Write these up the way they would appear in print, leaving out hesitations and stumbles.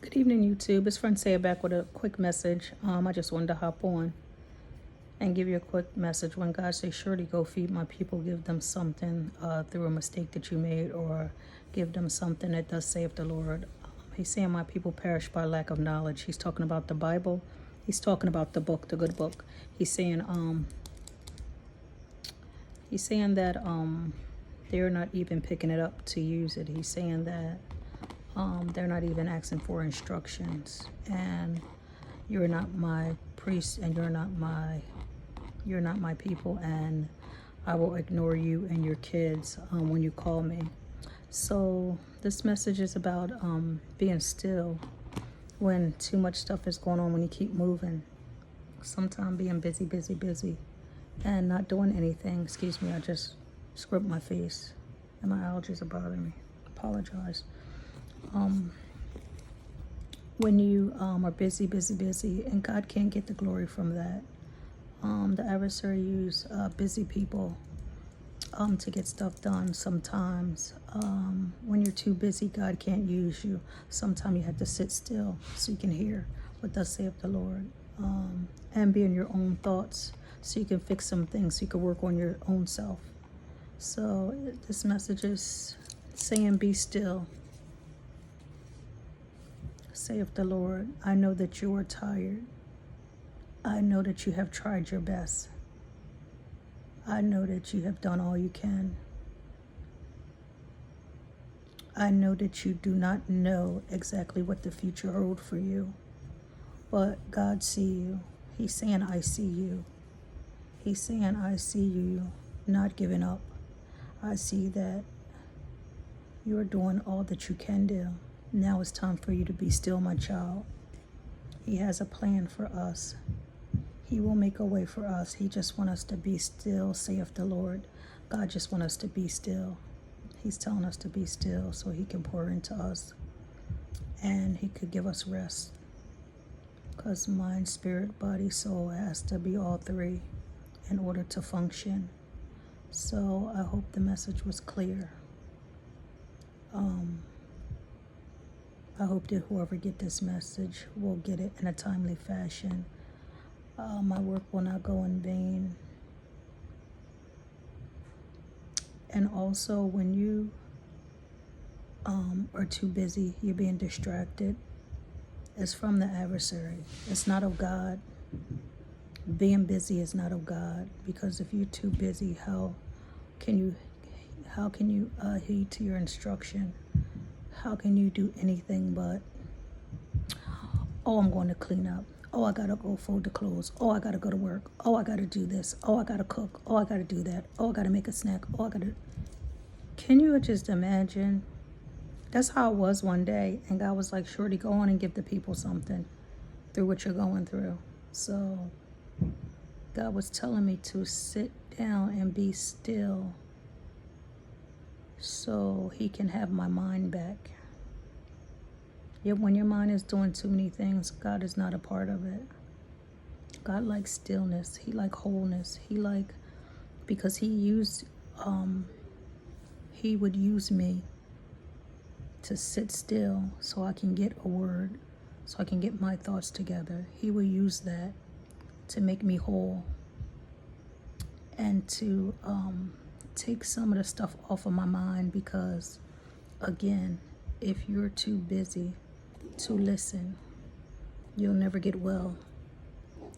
Good evening, YouTube. It's Francia back with a quick message. I just wanted to hop on and give you a quick message. When God says, surely go feed my people, give them something through a mistake that you made, or give them something that does save the Lord. He's saying my people perish by lack of knowledge. He's talking about the Bible. He's talking about the book, the good book. He's saying that they're not even picking it up to use it. He's saying that they're not even asking for instructions, and you're not my priest, and you're not my people, and I will ignore you and your kids when you call me. So this message is about being still when too much stuff is going on, when you keep moving. Sometimes being busy, and not doing anything. Excuse me, I just scrubbed my face, and my allergies are bothering me. Apologize. When you are busy, and God can't get the glory from that. The adversary use busy people to get stuff done. Sometimes when you're too busy, God can't use you. Sometimes you have to sit still so you can hear what thus saith the Lord, and be in your own thoughts so you can fix some things, so you can work on your own self. So this message is saying, be still. Saith the Lord, I know that you are tired. I know that you have tried your best. I know that you have done all you can. I know that you do not know exactly what the future holds for you, but God see you. He's saying, I see you. He's saying, I see you not giving up. I see that you're doing all that you can do. Now it's time for you to be still, my child. He has a plan for us. He will make a way for us. He just wants us to be still, saith the Lord. God just wants us to be still. He's telling us to be still so he can pour into us, and he could give us rest. Because mind, spirit, body, soul has to be all three in order to function. So I hope the message was clear. I hope that whoever get this message will get it in a timely fashion. My work will not go in vain. And also, when you are too busy, you're being distracted, it's from the adversary. It's not of God. Being busy is not of God, because if you're too busy, how can you heed to your instruction? How can you do anything but, oh, I'm going to clean up. Oh, I gotta go fold the clothes. Oh, I gotta go to work. Oh, I gotta do this. Oh, I gotta cook. Oh, I gotta do that. Oh, I gotta make a snack. Oh, I gotta. Can you just imagine? That's how it was one day. And God was like, Shorty, go on and give the people something through what you're going through. So God was telling me to sit down and be still so he can have my mind back. Yet when your mind is doing too many things, God is not a part of it. God likes stillness. He likes wholeness. Because he would use me to sit still so I can get a word, so I can get my thoughts together. He will use that to make me whole, and to take some of the stuff off of my mind, because again, if you're too busy to listen, you'll never get well.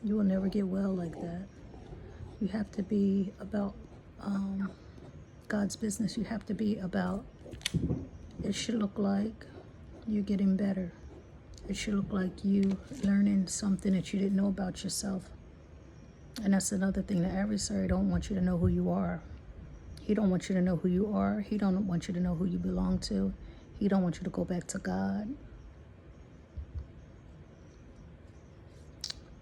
You will never get well like that. You have to be about God's business. You have to be about, it should look like you're getting better. It should look like you learning something that you didn't know about yourself. And that's another thing. The adversary don't want you to know who you are. He don't want you to know who you are. He don't want you to know who you belong to. He don't want you to go back to God.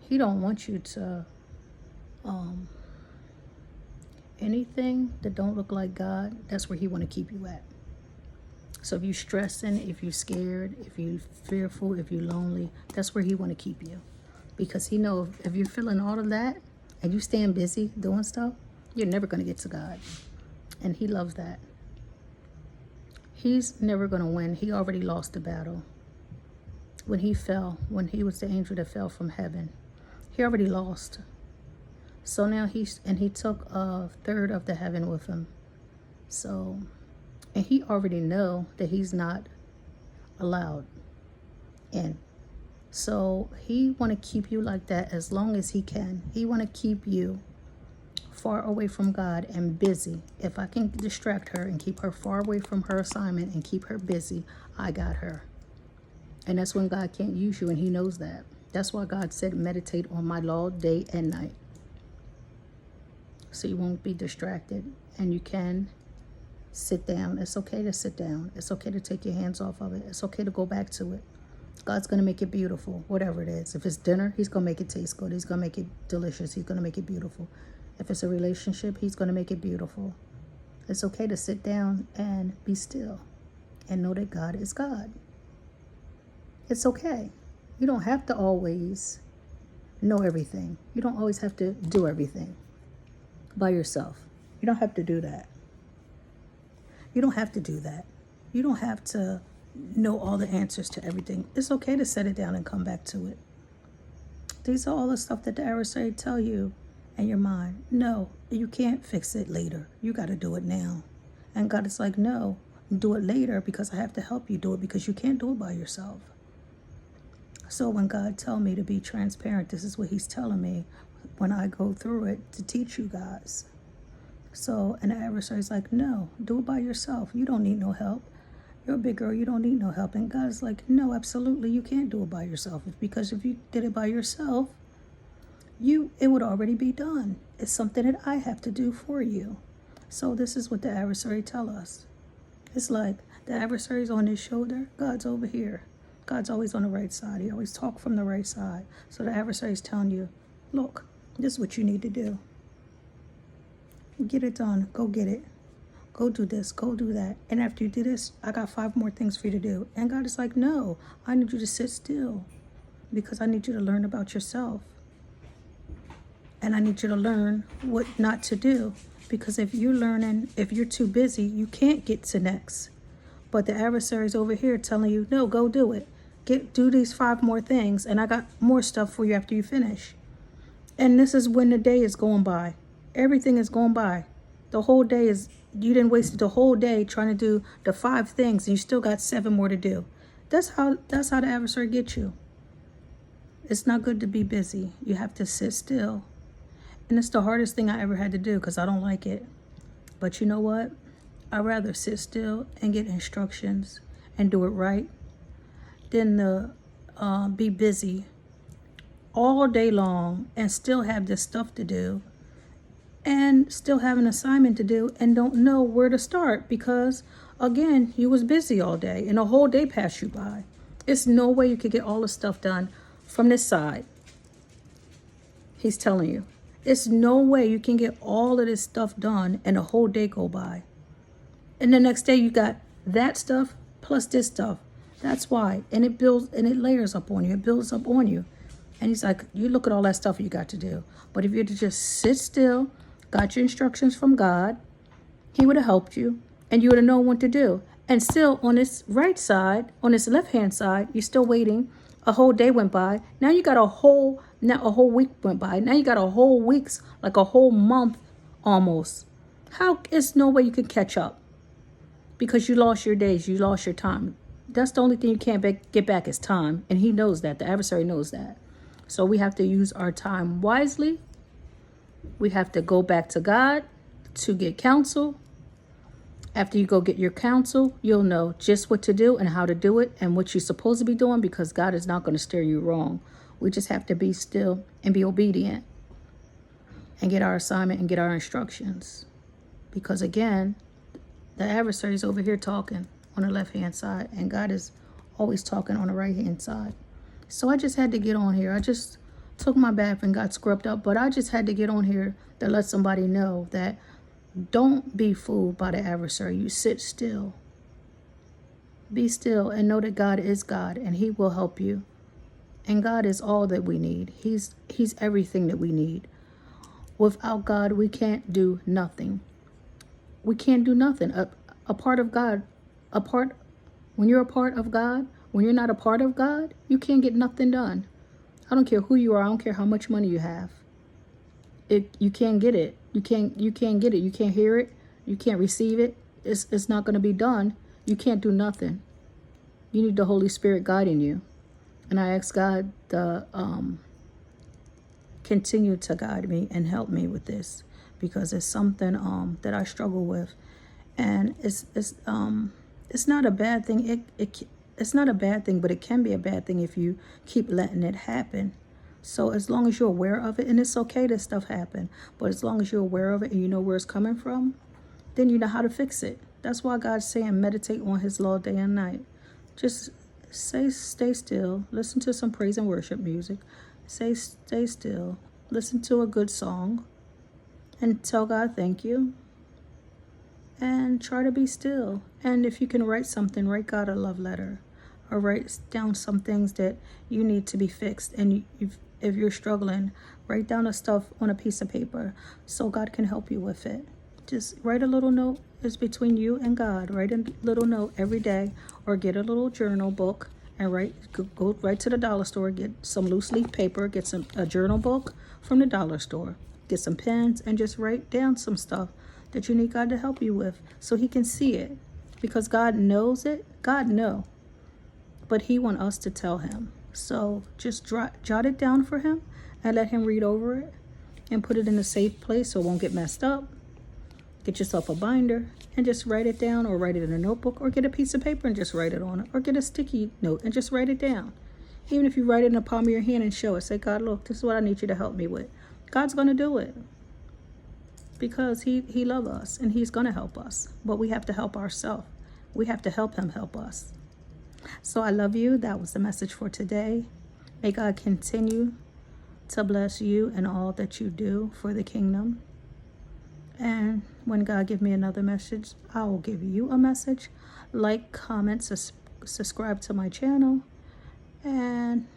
He don't want you to anything that don't look like God. That's where he want to keep you at. So if you're stressing, if you're scared, if you're fearful, if you're lonely, that's where he want to keep you. Because he know if you're feeling all of that and you staying busy doing stuff, you're never going to get to God. And he loves that. He's never going to win. He already lost the battle. when he fell, when he was the angel that fell from heaven. He already lost. So now he took a third of the heaven with him. So, and he already know that he's not allowed in. So he want to keep you like that as long as he can. He want to keep you far away from God and busy. If I can distract her and keep her far away from her assignment and keep her busy, I got her. And that's when God can't use you, and he knows that. That's why God said, meditate on my law day and night. So you won't be distracted, and you can sit down. It's okay to sit down. It's okay to take your hands off of it. It's okay to go back to it. God's going to make it beautiful, whatever it is. If it's dinner, he's going to make it taste good. He's going to make it delicious. He's going to make it beautiful. If it's a relationship, he's going to make it beautiful. It's okay to sit down and be still and know that God is God. It's okay. You don't have to always know everything. You don't always have to do everything by yourself. You don't have to do that. You don't have to do that. You don't have to know all the answers to everything. It's okay to set it down and come back to it. These are all the stuff that the adversary tell you in your mind. No, you can't fix it later. You got to do it now. And God is like, no, do it later because I have to help you do it because you can't do it by yourself. So when God tell me to be transparent, this is what he's telling me when I go through it to teach you guys. So, and the adversary's like, no, do it by yourself. You don't need no help. You're a big girl. You don't need no help. And God's like, no, absolutely. You can't do it by yourself. Because if you did it by yourself, it would already be done. It's something that I have to do for you. So this is what the adversary tell us. It's like the adversary's on his shoulder. God's over here. God's always on the right side. He always talk from the right side. So the adversary's telling you, look, this is what you need to do. Get it done. Go get it. Go do this. Go do that. And after you do this, I got 5 more things for you to do. And God is like, no, I need you to sit still because I need you to learn about yourself. And I need you to learn what not to do. Because if you're too busy, you can't get to next. But the adversary's over here telling you, no, go do it. Do these 5 more things. And I got more stuff for you after you finish. And this is when the day is going by. Everything is going by. The whole day you didn't waste the whole day trying to do the 5 things and you still got 7 more to do. That's how the adversary gets you. It's not good to be busy. You have to sit still. And it's the hardest thing I ever had to do because I don't like it. But you know what? I'd rather sit still and get instructions and do it right than to be busy all day long and still have this stuff to do and still have an assignment to do and don't know where to start because, again, you was busy all day and a whole day passed you by. It's no way you could get all the stuff done from this side. He's telling you. It's no way you can get all of this stuff done and a whole day go by. And the next day you got that stuff plus this stuff. That's why. And it builds and it layers up on you. It builds up on you. And he's like, you look at all that stuff you got to do. But if you to just sit still, got your instructions from God, he would have helped you and you would have known what to do. And still on this right side, on this left-hand side, you're still waiting. A whole day went by. Now you got a whole week went by. Now you got a whole week's, like a whole month almost. It's no way you can catch up because you lost your days. You lost your time. That's the only thing you can't get back is time. And he knows that. The adversary knows that. So we have to use our time wisely. We have to go back to God to get counsel. After you go get your counsel, you'll know just what to do and how to do it and what you're supposed to be doing because God is not going to steer you wrong. We just have to be still and be obedient and get our assignment and get our instructions. Because again, the adversary is over here talking on the left-hand side and God is always talking on the right-hand side. So I just had to get on here. I just took my bath and got scrubbed up, but I just had to get on here to let somebody know that don't be fooled by the adversary. You sit still. Be still and know that God is God and he will help you. And God is all that we need. He's everything that we need. Without God, we can't do nothing. We can't do nothing. A part of God, when you're a part of God, When you're not a part of God, you can't get nothing done. I don't care who you are. I don't care how much money you have. You can't get it. You can't get it. You can't hear it. You can't receive it. It's not going to be done. You can't do nothing. You need the Holy Spirit guiding you. And I ask God to continue to guide me and help me with this, because it's something that I struggle with. And it's not a bad thing. It's not a bad thing, but it can be a bad thing if you keep letting it happen. So as long as you're aware of it, and it's okay that stuff happen, but as long as you're aware of it and you know where it's coming from, then you know how to fix it. That's why God's saying meditate on his law day and night. Just stay still, listen to some praise and worship music, stay still, listen to a good song, and tell God thank you, and try to be still. And if you can write something, write God a love letter, or write down some things that you need to be fixed. And if you're struggling, write down the stuff on a piece of paper so God can help you with it. Just write a little note. It's between you and God. Write a little note every day, or get a little journal book and go right to the dollar store, get some loose leaf paper, get a journal book from the dollar store, get some pens, and just write down some stuff that you need God to help you with, so he can see it. Because God knows it. God knows. But he wants us to tell him. So just jot it down for him and let him read over it and put it in a safe place so it won't get messed up. Get yourself a binder and just write it down, or write it in a notebook, or get a piece of paper and just write it on it, or get a sticky note and just write it down. Even if you write it in the palm of your hand and show it, say, God, look, this is what I need you to help me with. God's going to do it, because he loves us and he's going to help us. But we have to help ourselves. We have to help him help us. So I love you. That was the message for today. May God continue to bless you and all that you do for the kingdom. And when God give me another message, I will give you a message. Like, comment, subscribe to my channel. And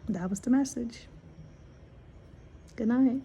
that was the message. Good night.